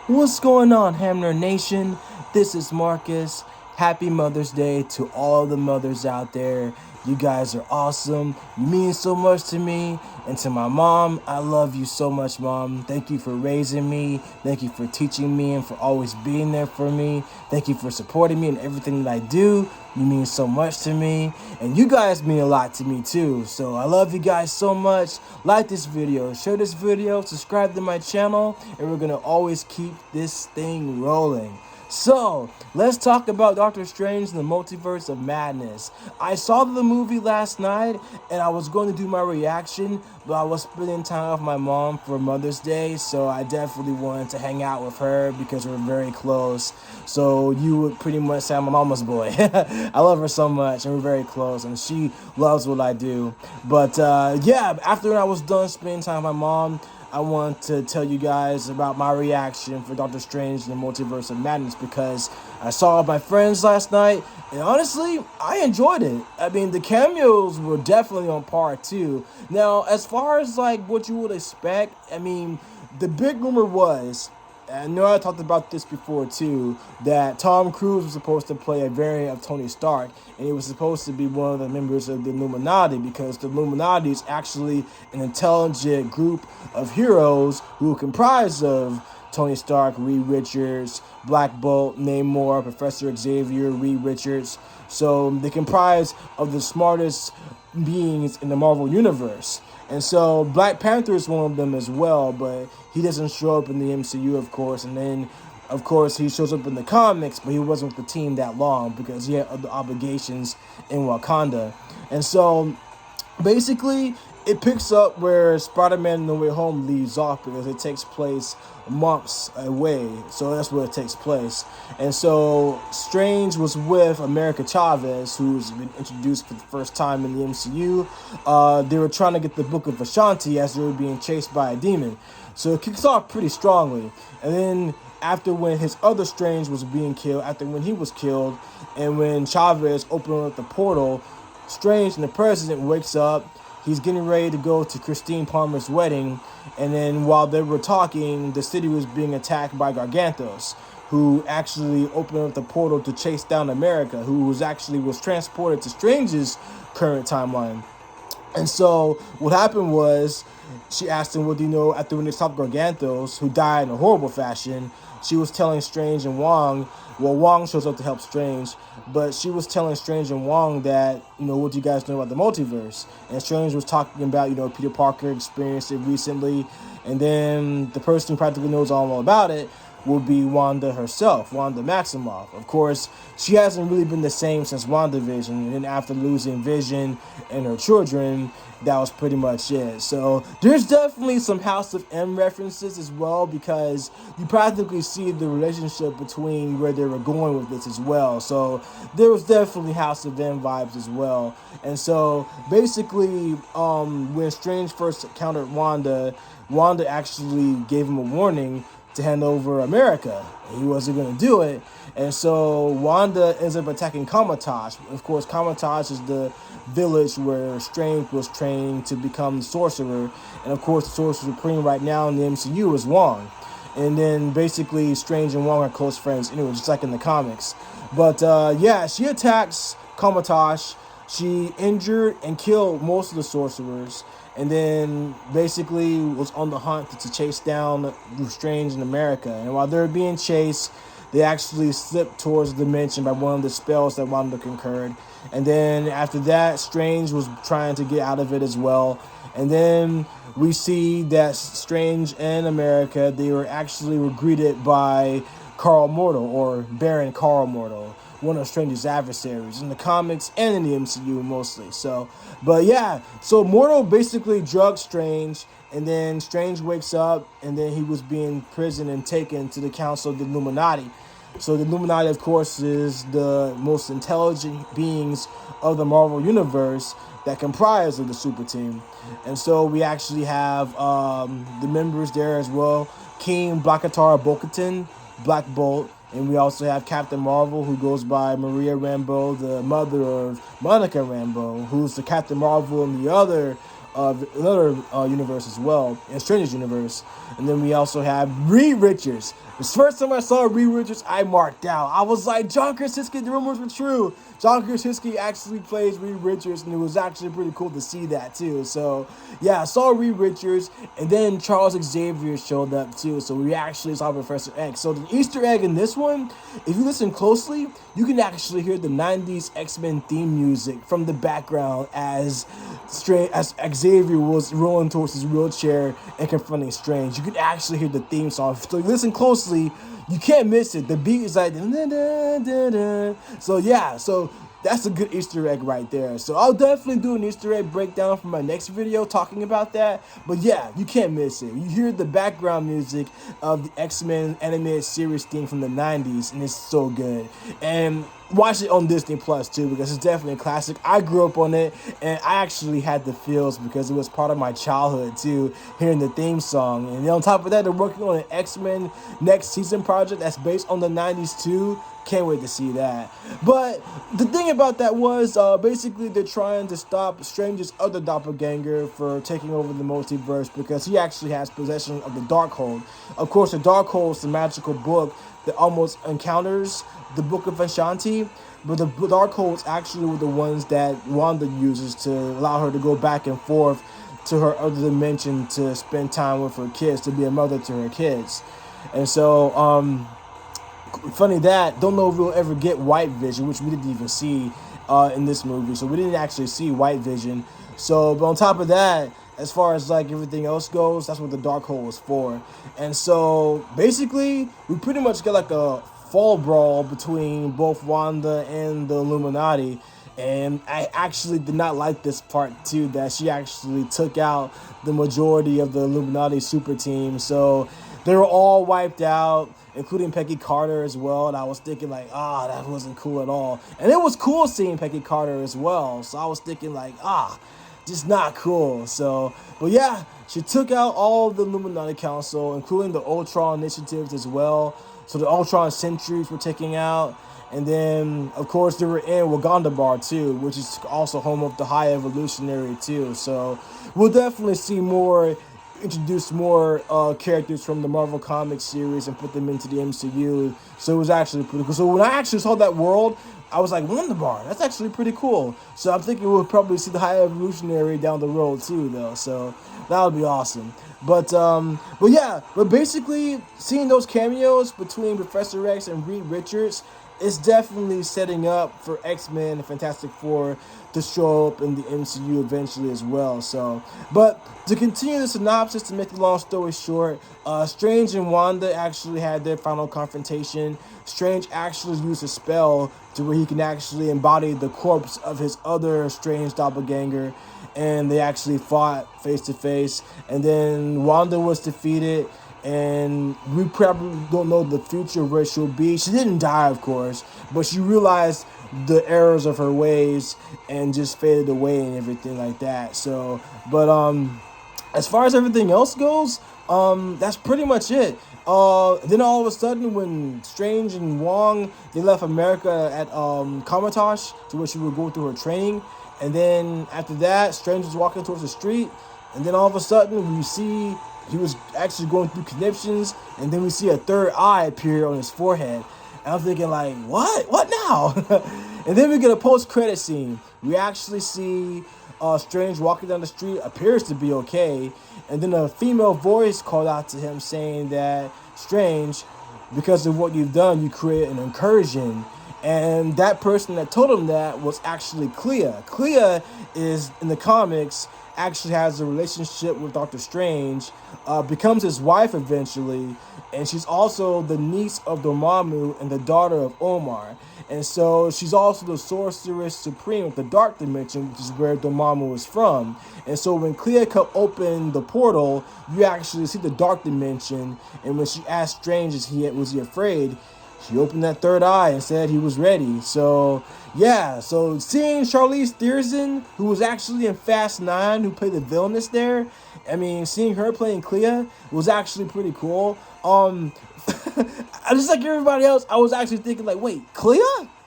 What's going on, Hamner Nation? This is Marcus. Happy Mother's Day to all the mothers out there. You guys are awesome. You mean so much to me. And to my mom, I love you so much, Mom. Thank you for raising me. Thank you for teaching me and for always being there for me. Thank you for supporting me in everything that I do. You mean so much to me. And you guys mean a lot to me too. So I love you guys so much. Like this video, share this video, subscribe to my channel, and we're going to always keep this thing rolling. So, let's talk about Doctor Strange and the Multiverse of Madness. I saw the movie last night, and I was going to do my reaction, but I was spending time with my mom for Mother's Day, so I definitely wanted to hang out with her because we're very close. So, you would pretty much say I'm my mama's boy. I love her so much, and we're very close, and she loves what I do. But, yeah, after I was done spending time with my mom, I want to tell you guys about my reaction for Doctor Strange and the Multiverse of Madness because I saw my friends last night, and honestly, I enjoyed it. I mean, the cameos were definitely on par too. Now, as far as like what you would expect, I mean, the big rumor was, I know I talked about this before too, that Tom Cruise was supposed to play a variant of Tony Stark, and he was supposed to be one of the members of the Illuminati, because the Illuminati is actually an intelligent group of heroes who are comprised of Tony Stark, Reed Richards, Black Bolt, Namor, Professor Xavier, Reed Richards. So they comprise of the smartest beings in the Marvel Universe. And so Black Panther is one of them as well, but he doesn't show up in the MCU, of course. And then, of course, he shows up in the comics, but he wasn't with the team that long because he had other obligations in Wakanda. And so, basically, it picks up where Spider-Man No Way Home leaves off because it takes place months away. So that's where it takes place. And so Strange was with America Chavez, who's been introduced for the first time in the MCU. They were trying to get the Book of Ashanti as they were being chased by a demon. So it kicks off pretty strongly. And then after when his other Strange was being killed, after when he was killed, and when Chavez opened up the portal, Strange and the president wakes up. He's getting ready to go to Christine Palmer's wedding, and then while they were talking, the city was being attacked by Gargantos, who actually opened up the portal to chase down America, who was transported to Strange's current timeline. And so what happened was, she asked him, what do you know, after when they stopped Gargantos, who died in a horrible fashion. She was telling Strange and Wong, well, Wong shows up to help Strange, but she was telling Strange and Wong that, what do you guys know about the multiverse? And Strange was talking about, Peter Parker experienced it recently, and then the person who practically knows all about it will be Wanda herself, Wanda Maximoff. Of course, she hasn't really been the same since WandaVision, and then after losing Vision and her children, that was pretty much it. So there's definitely some House of M references as well, because you practically see the relationship between where they were going with this as well. So there was definitely House of M vibes as well. And so basically, when Strange first encountered Wanda, Wanda actually gave him a warning to hand over America. He wasn't going to do it. And so Wanda ends up attacking Kamar-Taj. Of course, Kamar-Taj is the village where Strange was trained to become the sorcerer. And of course, the Sorcerer Supreme right now in the MCU is Wong. And then basically Strange and Wong are close friends anyway, just like in the comics. But yeah, she attacks Kamar-Taj. She injured and killed most of the sorcerers, and then basically was on the hunt to chase down Strange in America. And while they're being chased, they actually slipped towards the dimension by one of the spells that Wanda concurred. And then after that, Strange was trying to get out of it as well. And then we see that Strange and America, they were greeted by Karl Mordo, or Baron Karl Mordo, one of Strange's adversaries in the comics and in the MCU mostly. So, but yeah, so Mordo basically drugged Strange, and then Strange wakes up, and then he was being imprisoned and taken to the Council of the Illuminati. So the Illuminati, of course, is the most intelligent beings of the Marvel Universe that comprise of the super team. And so we actually have the members there as well. King Blakatar Bo-Katan, Black Bolt, and we also have Captain Marvel, who goes by Maria Rambeau, the mother of Monica Rambeau, who's the Captain Marvel in the other another universe as well, in Strange's universe. And then we also have Reed Richards, The first time I saw Reed Richards, I marked out. I was like, John Krasinski, the rumors were true. John Krasinski actually plays Reed Richards, and it was actually pretty cool to see that too. So yeah, I saw Reed Richards, and then Charles Xavier showed up too. So we actually saw Professor X. So the Easter egg in this one, if you listen closely, you can actually hear the 90s X-Men theme music from the background as Xavier was rolling towards his wheelchair and confronting Strange. You can actually hear the theme song. So you listen closely, you can't miss it. The beat is like, da, da, da, da. So yeah, so that's a good Easter egg right there. So I'll definitely do an Easter egg breakdown for my next video talking about that. But yeah, you can't miss it. You hear the background music of the X-Men animated series theme from the 90s, and it's so good. And watch it on Disney Plus too, because it's definitely a classic. I grew up on it, and I actually had the feels because it was part of my childhood too, hearing the theme song. And then on top of that, they're working on an X-Men next season project that's based on the 90s too. Can't wait to see that. But the thing about that was basically they're trying to stop Strange's other doppelganger for taking over the multiverse, because he actually has possession of the Darkhold. Of course, the Darkhold is the magical book that almost encounters the Book of Ashanti, but the Darkholds actually were the ones that Wanda uses to allow her to go back and forth to her other dimension to spend time with her kids, to be a mother to her kids. And so funny that, don't know if we'll ever get White Vision, which we didn't even see in this movie. So we didn't actually see White Vision. So, but on top of that, as far as like everything else goes, that's what the Darkhold was for. And so basically, we pretty much got like a fall brawl between both Wanda and the Illuminati. And I actually did not like this part too, that she actually took out the majority of the Illuminati super team. So they were all wiped out, including Peggy Carter as well. And I was thinking like, that wasn't cool at all. And it was cool seeing Peggy Carter as well. So I was thinking like, just not cool. So, but yeah, she took out all of the Illuminati Council, including the Ultron initiatives as well. So the Ultron Sentries were taken out. And then, of course, they were in Wakanda Bar too, which is also home of the High Evolutionary too. So we'll definitely see more, introduce more characters from the Marvel Comics series and put them into the MCU. So it was actually pretty cool. So when I actually saw that world, I was like, Wonderbar, that's actually pretty cool. So I'm thinking we'll probably see the High Evolutionary down the road too, though. So that would be awesome. But yeah, but basically seeing those cameos between Professor X and Reed Richards, it's definitely setting up for X-Men and Fantastic Four to show up in the MCU eventually as well. So, but to continue the synopsis, to make the long story short, Strange and Wanda actually had their final confrontation. Strange actually used a spell to where he can actually embody the corpse of his other Strange doppelganger, and they actually fought face to face. And then Wanda was defeated, and we probably don't know the future where she'll be. She didn't die, of course, but she realized the errors of her ways and just faded away and everything like that. So, but as far as everything else goes, that's pretty much it. Then all of a sudden, when Strange and Wong, they left America at Kamatosh, to where she would go through her training. And then after that, Strange was walking towards the street, and then all of a sudden we see he was actually going through conniptions, and then we see a third eye appear on his forehead. And I'm thinking like, what now? And then we get a post-credit scene. We actually see Strange walking down the street, appears to be okay, and then a female voice called out to him saying that, Strange, because of what you've done, you create an incursion. And that person that told him that was actually Clea. Clea is, in the comics, actually has a relationship with Doctor Strange, becomes his wife eventually, and she's also the niece of Dormammu and the daughter of Omar. And so she's also the sorceress supreme of the Dark Dimension, which is where Dormammu is from. And so when Clea cut open the portal, you actually see the Dark Dimension, and when she asked Strange was he afraid, he opened that third eye and said he was ready. So, yeah. So, seeing Charlize Theron, who was actually in Fast 9, who played the villainess there, I mean, seeing her playing Clea was actually pretty cool. Just like everybody else, I was actually thinking, like, wait, Clea?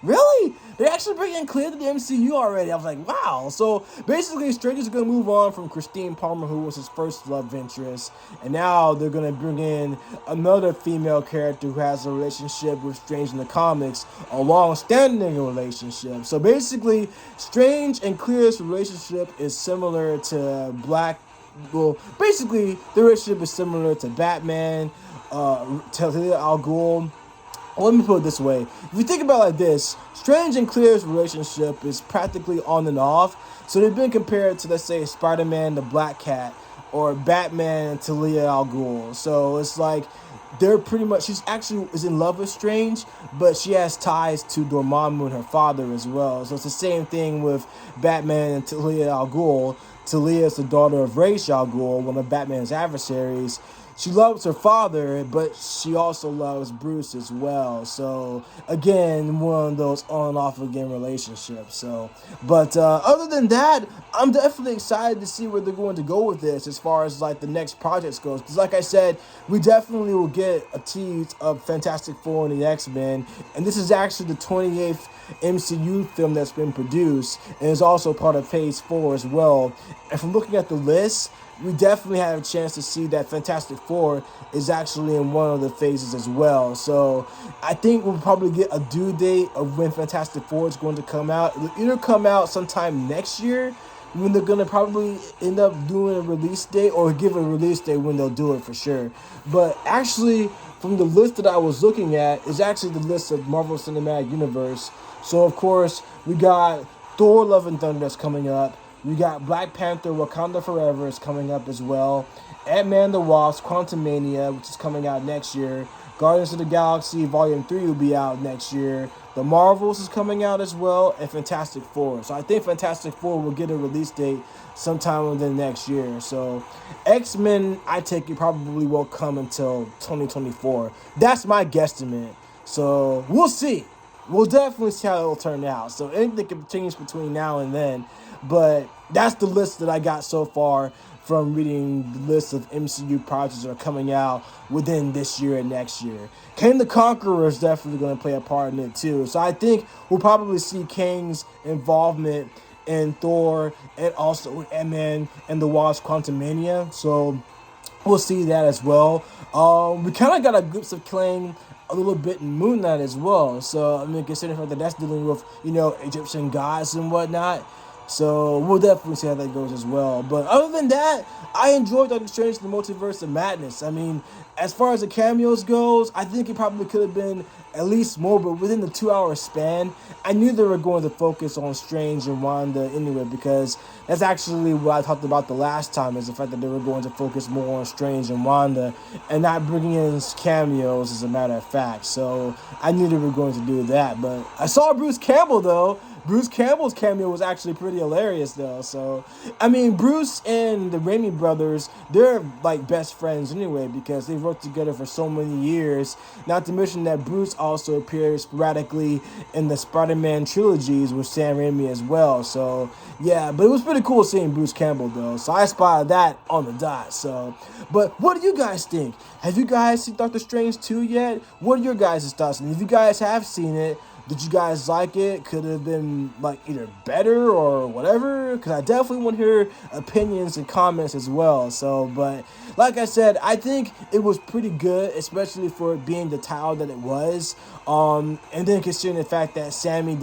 Really? They actually bringing Clea to the MCU already. I was like, wow. So basically, Strange is going to move on from Christine Palmer, who was his first love interest, and now they're going to bring in another female character who has a relationship with Strange in the comics, a long-standing relationship. So basically, Strange and Clea's relationship is similar to Well, basically, the relationship is similar to Batman, Talia al Ghul. Well, let me put it this way. If you think about it like this, Strange and Clear's relationship is practically on and off. So they've been compared to, let's say, Spider-Man to Black Cat or Batman to Talia al Ghul. So it's like they're pretty much, she's actually is in love with Strange, but she has ties to Dormammu and her father as well. So it's the same thing with Batman and Talia al Ghul. Talia is the daughter of Ra's al Ghul, one of Batman's adversaries. She loves her father, but she also loves Bruce as well. So again, one of those on and off again relationships. But other than that, I'm definitely excited to see where they're going to go with this as far as like the next projects goes. Because like I said, we definitely will get a tease of Fantastic Four and the X-Men, and this is actually the 28th MCU film that's been produced, and is also part of Phase 4 as well. And from looking at the list, we definitely have a chance to see that Fantastic Four is actually in one of the phases as well. So I think we'll probably get a due date of when Fantastic Four is going to come out. It'll either come out sometime next year, when they're going to probably end up doing a release date, or give a release date when they'll do it for sure. But actually, from the list that I was looking at, is actually the list of Marvel Cinematic Universe. So of course, we got Thor Love and Thunder that's coming up. We got Black Panther Wakanda Forever is coming up as well. Ant-Man the Wasp Quantumania, which is coming out next year. Guardians of the Galaxy Volume 3 will be out next year. The Marvels is coming out as well, and Fantastic Four. So I think Fantastic Four will get a release date sometime within next year. So X-Men, I take it, probably won't come until 2024. That's my guesstimate. So we'll see. We'll definitely see how it'll turn out. So anything can change between now and then. But that's the list that I got so far from reading the list of MCU projects that are coming out within this year and next year. Kang the Conqueror is definitely going to play a part in it too. So I think we'll probably see Kang's involvement in Thor and also Ant-Man and the Wasp Quantumania. So we'll see that as well. We kind of got a glimpse of Kang a little bit in Moon Knight as well. So I mean, considering the fact that that's dealing with, Egyptian gods and whatnot. So we'll definitely see how that goes as well. But other than that, I enjoyed Doctor Strange in the Multiverse of Madness. I mean, as far as the cameos goes, I think it probably could have been at least more, but within the 2-hour span, I knew they were going to focus on Strange and Wanda anyway, because that's actually what I talked about the last time, is the fact that they were going to focus more on Strange and Wanda and not bringing in cameos, as a matter of fact. So I knew they were going to do that. But I saw Bruce Campbell, though. Bruce Campbell's cameo was actually pretty hilarious, though. So, I mean, Bruce and the Raimi brothers, they're like best friends anyway, because they've worked together for so many years. Not to mention that Bruce also appears sporadically in the Spider-Man trilogies with Sam Raimi as well. So, yeah, but it was pretty cool seeing Bruce Campbell, though. So I spotted that on the dot. So, but what do you guys think? Have you guys seen Doctor Strange 2 yet? What are your guys' thoughts? And if you guys have seen it, did you guys like it? Could it have been like either better or whatever? Because I definitely want to hear opinions and comments as well. So, but like I said, I think it was pretty good, especially for it being the title that it was. And then considering the fact that Sam Raimi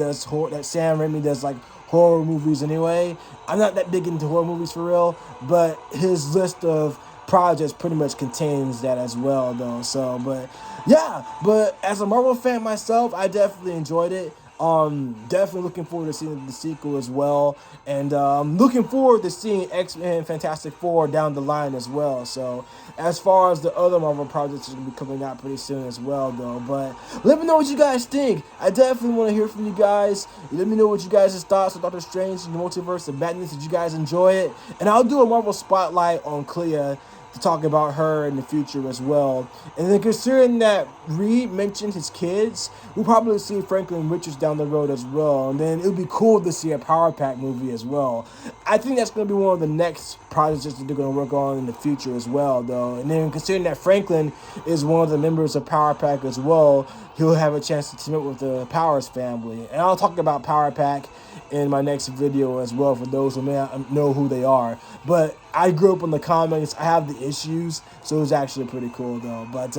does like horror movies anyway. I'm not that big into horror movies for real, but his list of projects pretty much contains that as well, though. So, but yeah, but as a Marvel fan myself, I definitely enjoyed it. Definitely looking forward to seeing the sequel as well, and looking forward to seeing X-Men Fantastic Four down the line as well. So as far as the other Marvel projects are going to be coming out pretty soon as well, though. But let me know what you guys think. I definitely want to hear from you guys. Let me know what you guys' thoughts on Doctor Strange and the Multiverse of Madness. Did you guys enjoy it? And I'll do a Marvel spotlight on Clea to talk about her in the future as well. And then considering that Reed mentioned his kids, we'll probably see Franklin Richards down the road as well. And then it would be cool to see a Power Pack movie as well. I think that's going to be one of the next projects that they're going to work on in the future as well, though. And then considering that Franklin is one of the members of Power Pack as well, he'll have a chance to team up with the Powers family. And I'll talk about Power Pack in my next video as well for those who may not know who they are. But I grew up in the comics. I have the issues, so it was actually pretty cool though. But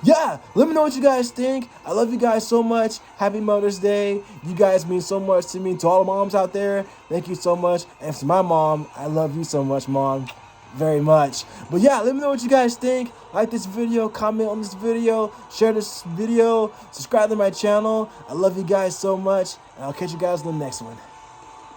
yeah, let me know what you guys think. I love you guys so much. Happy Mother's Day. You guys mean so much to me. To all the moms out there, thank you so much. And to my mom, I love you so much, Mom. Very much. But yeah, let me know what you guys think. Like this video, comment on this video, share this video, subscribe to my channel. I love you guys so much, and I'll catch you guys in the next one.